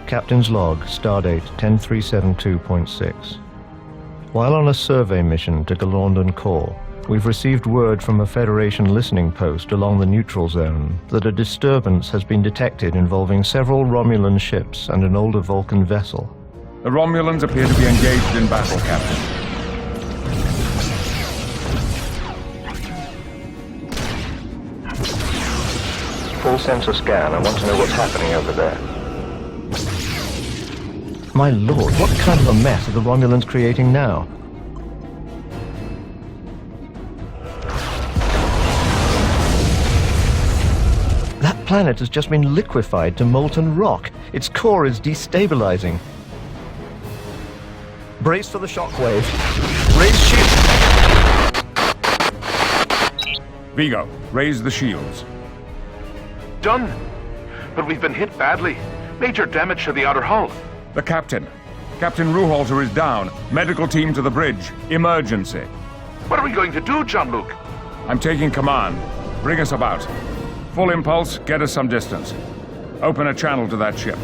Captain's log, stardate 10372.6. While on a survey mission to Galorndon Core, we've received word from a Federation listening post along the neutral zone that a disturbance has been detected involving several Romulan ships and an older Vulcan vessel. The Romulans appear to be engaged in battle, Captain. Full sensor scan. I want to know what's happening over there. My lord, what kind of a mess are the Romulans creating now? That planet has just been liquefied to molten rock. Its core is destabilizing. Brace for the shockwave. Raise shield. Vigo, raise the shields. Done. But we've been hit badly. Major damage to the outer hull. The captain. Captain Ruhalter is down. Medical team to the bridge. Emergency. What are we going to do, Jean-Luc? I'm taking command. Bring us about. Full impulse, get us some distance. Open a channel to that ship.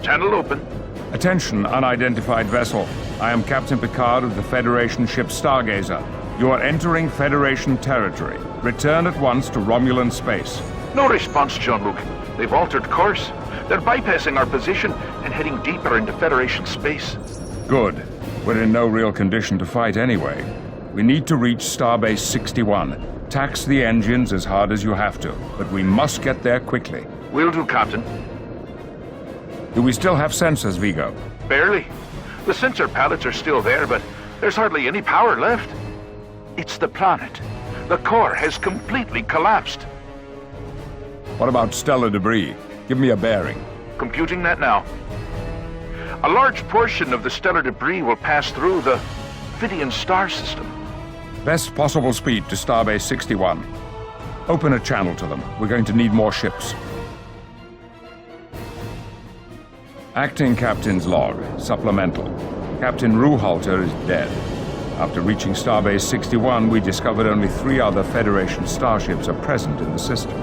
Channel open. Attention, unidentified vessel. I am Captain Picard of the Federation ship Stargazer. You are entering Federation territory. Return at once to Romulan space. No response, Jean-Luc. They've altered course. They're bypassing our position and heading deeper into Federation space. Good. We're in no real condition to fight anyway. We need to reach Starbase 61. Tax the engines as hard as you have to, but we must get there quickly. Will do, Captain. Do we still have sensors, Vigo? Barely. The sensor pallets are still there, but there's hardly any power left. It's the planet. The core has completely collapsed. What about stellar debris? Give me a bearing. Computing that now. A large portion of the stellar debris will pass through the Phidian star system. Best possible speed to Starbase 61. Open a channel to them. We're going to need more ships. Acting Captain's log. Supplemental. Captain Ruhalter is dead. After reaching Starbase 61, we discovered only 3 other Federation starships are present in the system.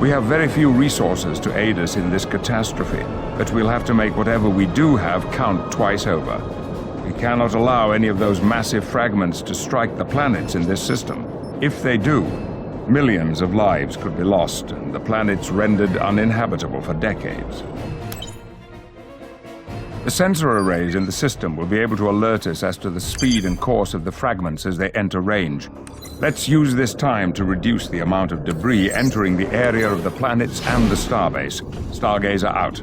We have very few resources to aid us in this catastrophe, but we'll have to make whatever we do have count twice over. We cannot allow any of those massive fragments to strike the planets in this system. If they do, millions of lives could be lost and the planets rendered uninhabitable for decades. The sensor arrays in the system will be able to alert us as to the speed and course of the fragments as they enter range. Let's use this time to reduce the amount of debris entering the area of the planets and the starbase. Stargazer out.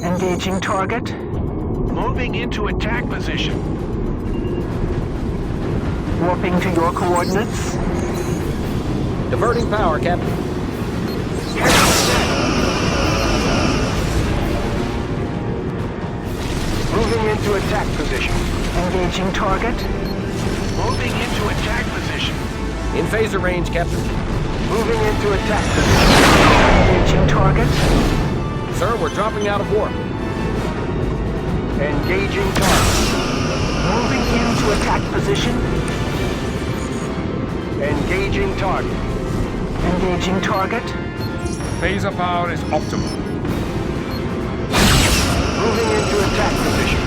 Engaging target. Moving into attack position. Warping to your coordinates. Diverting power, Captain. Moving into attack position. Engaging target. Moving into attack position. In phaser range, Captain. Moving into attack position. Engaging target. Sir, we're dropping out of warp. Engaging target. Moving into attack position. Engaging target. Engaging target. Phaser power is optimal. Moving into attack position.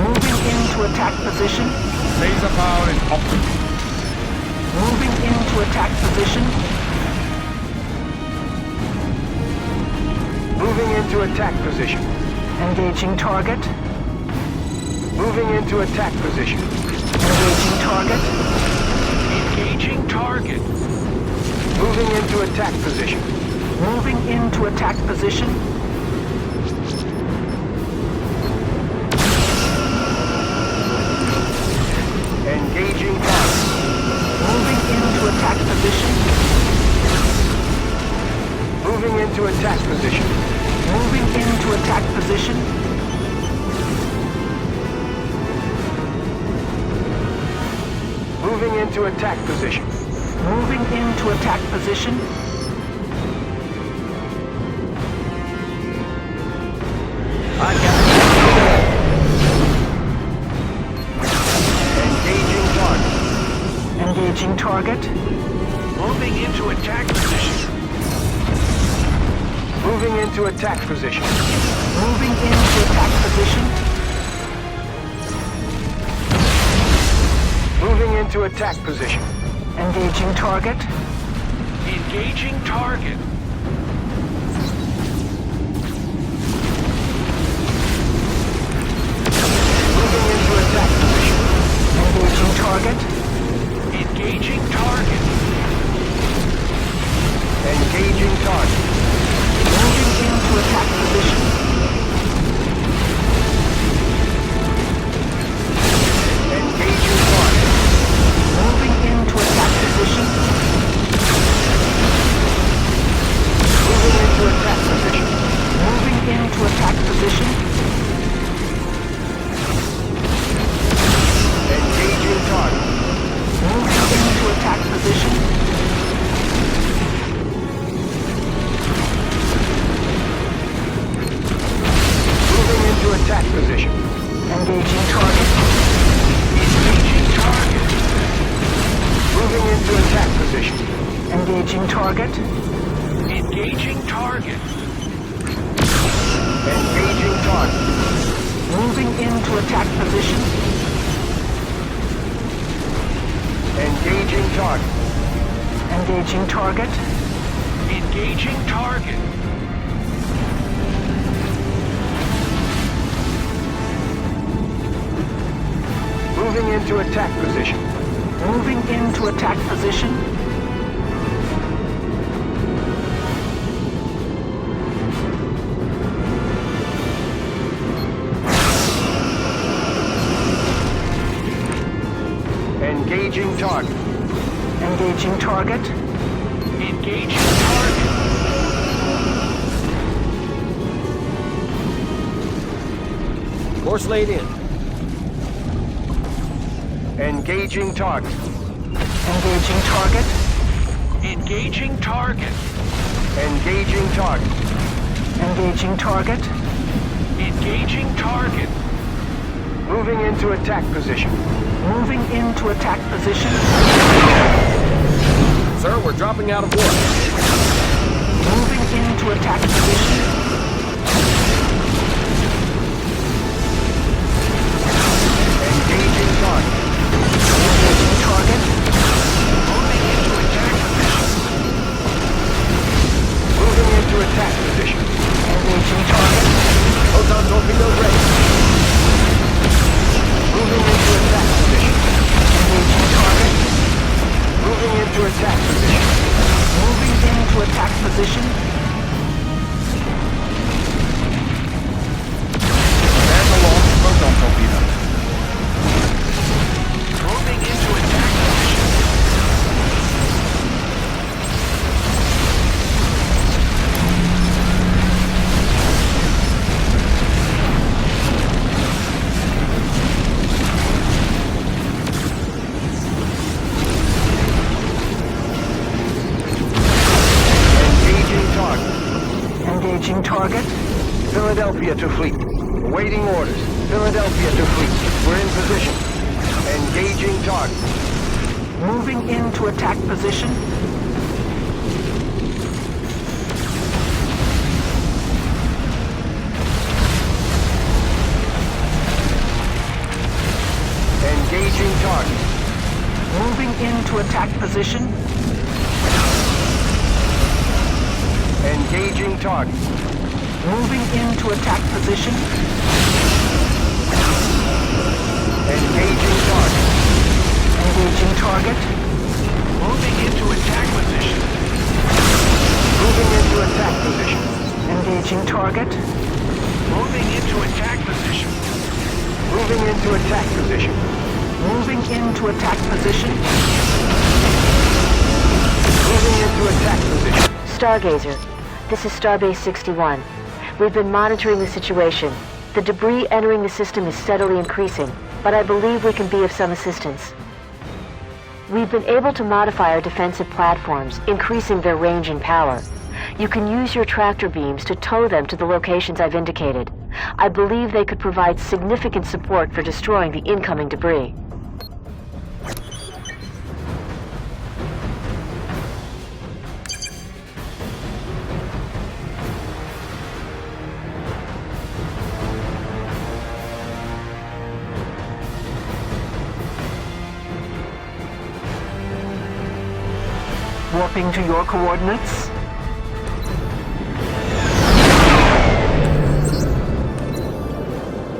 Moving into attack position. Phaser power is optimal. Moving into attack position. Moving into attack position. Engaging target. Moving into attack position. Engaging target. Engaging target. Moving into attack position. Moving into attack position. Engaging target. Moving into attack position. Moving into attack position. Moving into attack position. Moving into attack position. Moving into attack position. I got it. Engaging target. Engaging target. Moving into attack position. Moving into attack position. Moving into attack position. Moving into attack position. Engaging target. Engaging target. Moving into attack position. Engaging target. Engaging target. Engaging target. Moving into attack position. Engaging target. Moving into attack position. Moving into attack position. Moving into attack position. Engaging target. Moving into attack position. Moving into attack position. Engaging target. Engaging target. Moving into attack position. Engaging target. Engaging target. Engaging target. Moving into attack position. Engaging target. Engaging target. Engaging target. Moving into attack position. Moving into attack position. Engaging target. Engaging target. Engaging target. Course laid in. Engaging target. Engaging target. Engaging target. Engaging target. Engaging target. Engaging target. Moving into attack position. Moving into attack position. Sir, we're dropping out of warp. Moving into attack position. Engaging target. Engaging target. Moving into attack position. Moving into attack position. Engaging target. Photon torpedoes ready. Moving into attack position. Engaging target. Moving into attack position. Moving into attack position. Man along photon torpedo. Moving into attack position. Engaging target. Engaging target. Philadelphia to fleet. Awaiting orders. Philadelphia to fleet. We're in position. Engaging target. Moving into attack position. Engaging target. Moving into attack position. Engaging target. Moving into attack position. Engaging target. Engaging target. Moving into attack position. Moving into attack position. Engaging target. Moving into attack position. Moving into attack position. Moving into attack position. Moving into attack position. Stargazer, this is Starbase 61. We've been monitoring the situation. The debris entering the system is steadily increasing, but I believe we can be of some assistance. We've been able to modify our defensive platforms, increasing their range and power. You can use your tractor beams to tow them to the locations I've indicated. I believe they could provide significant support for destroying the incoming debris. Warping to your coordinates.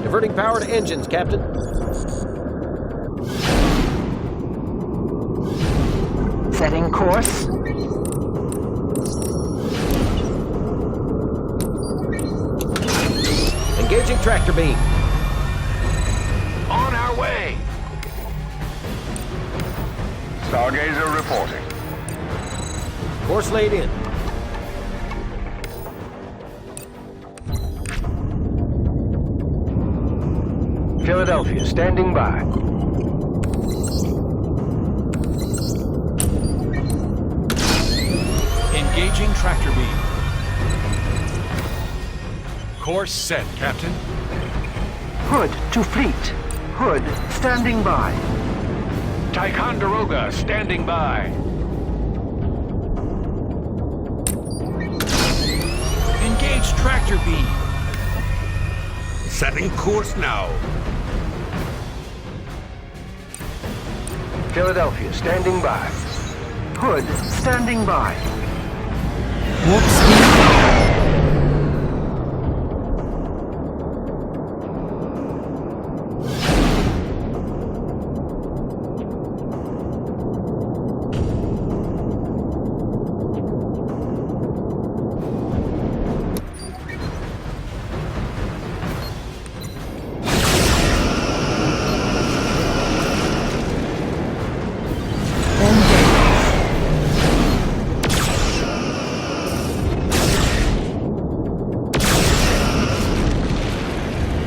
Diverting power to engines, Captain. Setting course. Engaging tractor beam. On our way! Stargazer reporting. Course laid in. Philadelphia, standing by. Engaging tractor beam. Course set, Captain. Hood to fleet. Hood standing by. Ticonderoga, standing by. Engage tractor beam. Setting course now. Philadelphia, standing by. Hood standing by. Warp speed.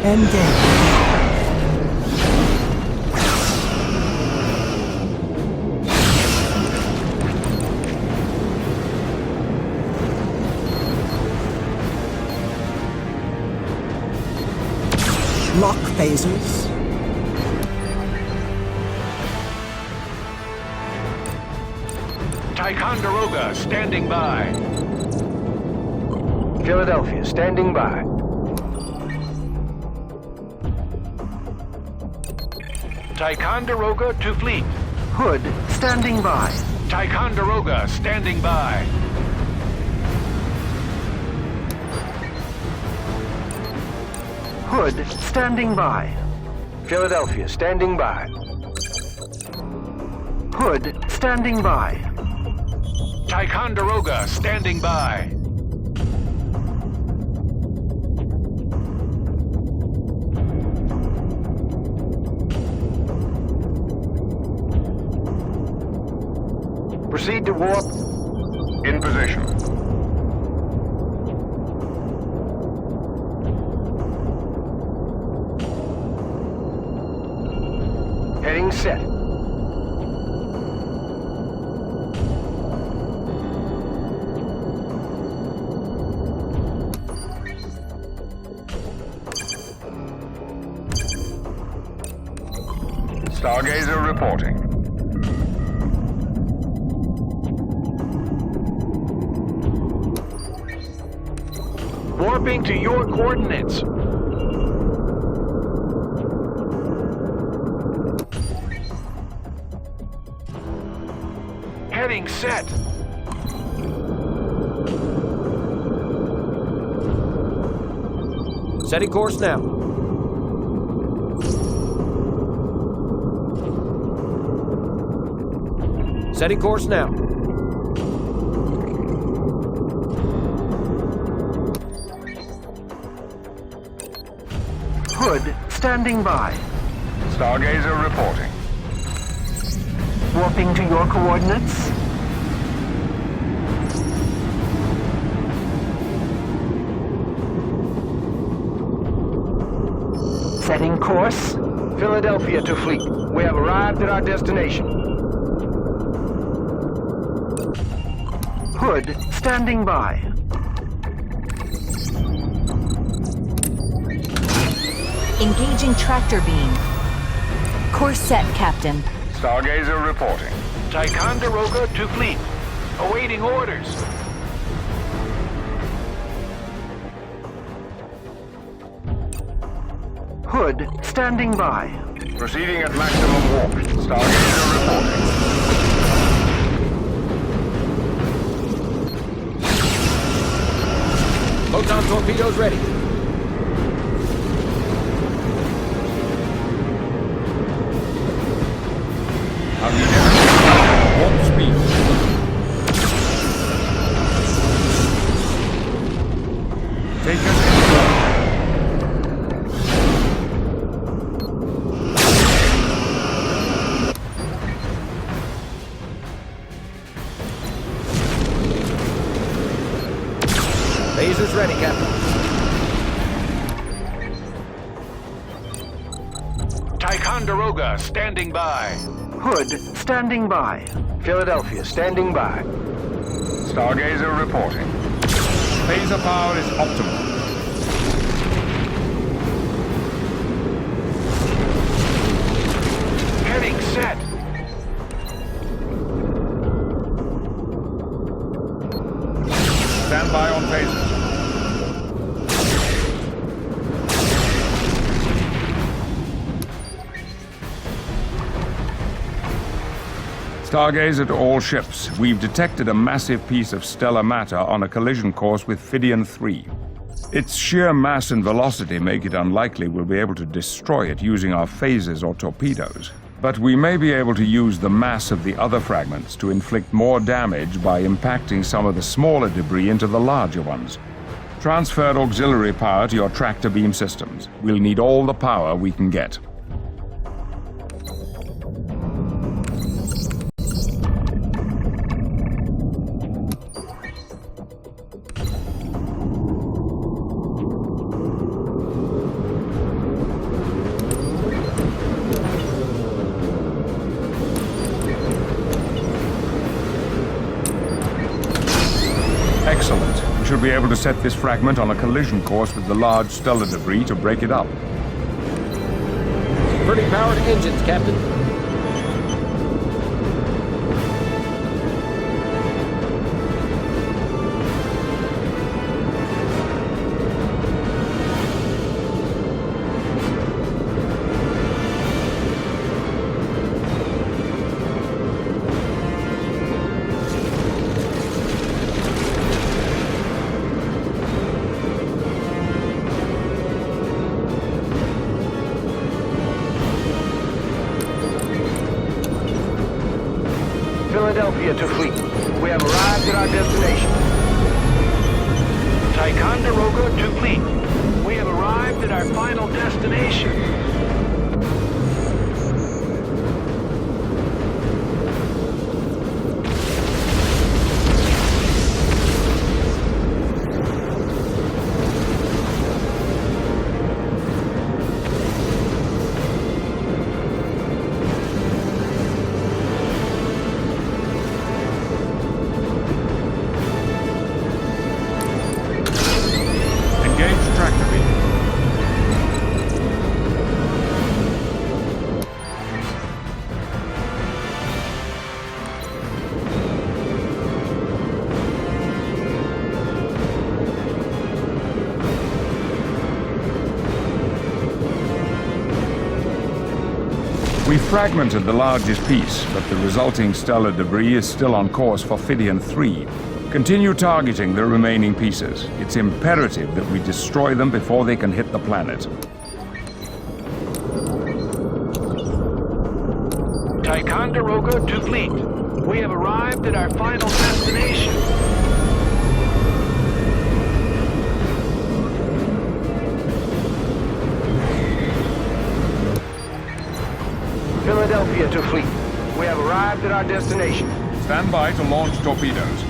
Engage. Lock phasers. Ticonderoga, standing by. Philadelphia, standing by. Ticonderoga to fleet. Hood standing by. Ticonderoga, standing by. Hood standing by. Philadelphia, standing by. Hood standing by. Ticonderoga, standing by. Proceed to warp. In position. Heading set. Stargazer reporting. Warping to your coordinates. Heading set. Setting course now. Setting course now. Hood standing by. Stargazer reporting. Warping to your coordinates. Setting course. Philadelphia to fleet. We have arrived at our destination. Hood standing by. Engaging tractor beam. Course set, Captain. Stargazer reporting. Ticonderoga to fleet. Awaiting orders. Hood standing by. Proceeding at maximum warp. Stargazer reporting. Photon torpedoes ready. Warp speed. Take us inside. Lasers ready, Captain. Ticonderoga, standing by. Hood, standing by. Philadelphia, standing by. Stargazer reporting. Phaser power is optimal. Heading set. Stand by on phasers. Stargazer to all ships. We've detected a massive piece of stellar matter on a collision course with Phidian 3. Its sheer mass and velocity make it unlikely we'll be able to destroy it using our phasers or torpedoes. But we may be able to use the mass of the other fragments to inflict more damage by impacting some of the smaller debris into the larger ones. Transfer auxiliary power to your tractor beam systems. We'll need all the power we can get. Excellent. We should be able to set this fragment on a collision course with the large stellar debris to break it up. Converting power to engines, Captain. Philadelphia to fleet. We have arrived at our destination. Ticonderoga to fleet. We have arrived at our final destination. We fragmented the largest piece, but the resulting stellar debris is still on course for Phidian 3. Continue targeting the remaining pieces. It's imperative that we destroy them before they can hit the planet. Ticonderoga to fleet. We have arrived at our final destination. Philadelphia to fleet. We have arrived at our destination. Stand by to launch torpedoes.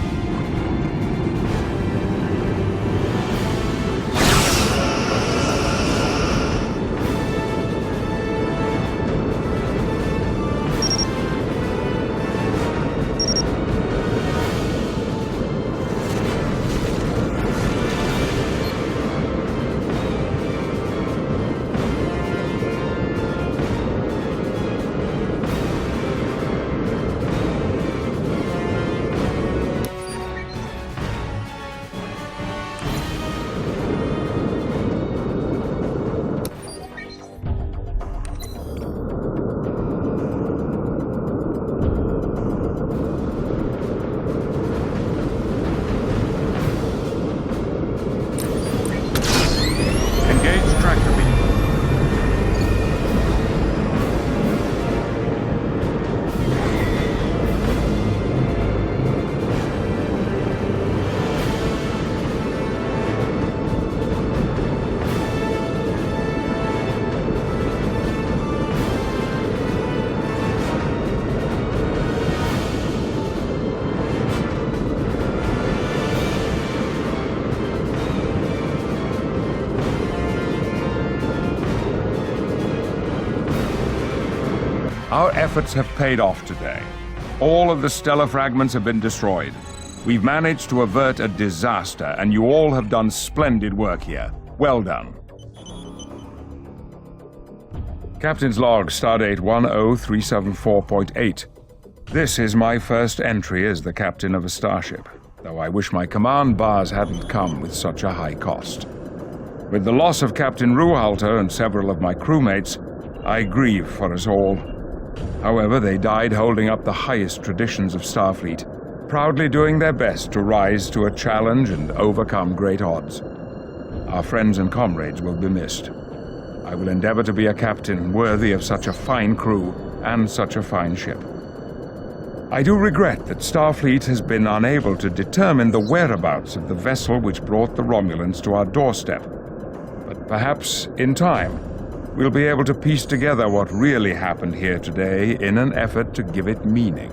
Our efforts have paid off today. All of the stellar fragments have been destroyed. We've managed to avert a disaster, and you all have done splendid work here. Well done. Captain's log, stardate 10374.8. This is my first entry as the captain of a starship, though I wish my command bars hadn't come with such a high cost. With the loss of Captain Ruhalter and several of my crewmates, I grieve for us all. However, they died holding up the highest traditions of Starfleet, proudly doing their best to rise to a challenge and overcome great odds. Our friends and comrades will be missed. I will endeavor to be a captain worthy of such a fine crew and such a fine ship. I do regret that Starfleet has been unable to determine the whereabouts of the vessel which brought the Romulans to our doorstep. But perhaps, in time, we'll be able to piece together what really happened here today in an effort to give it meaning.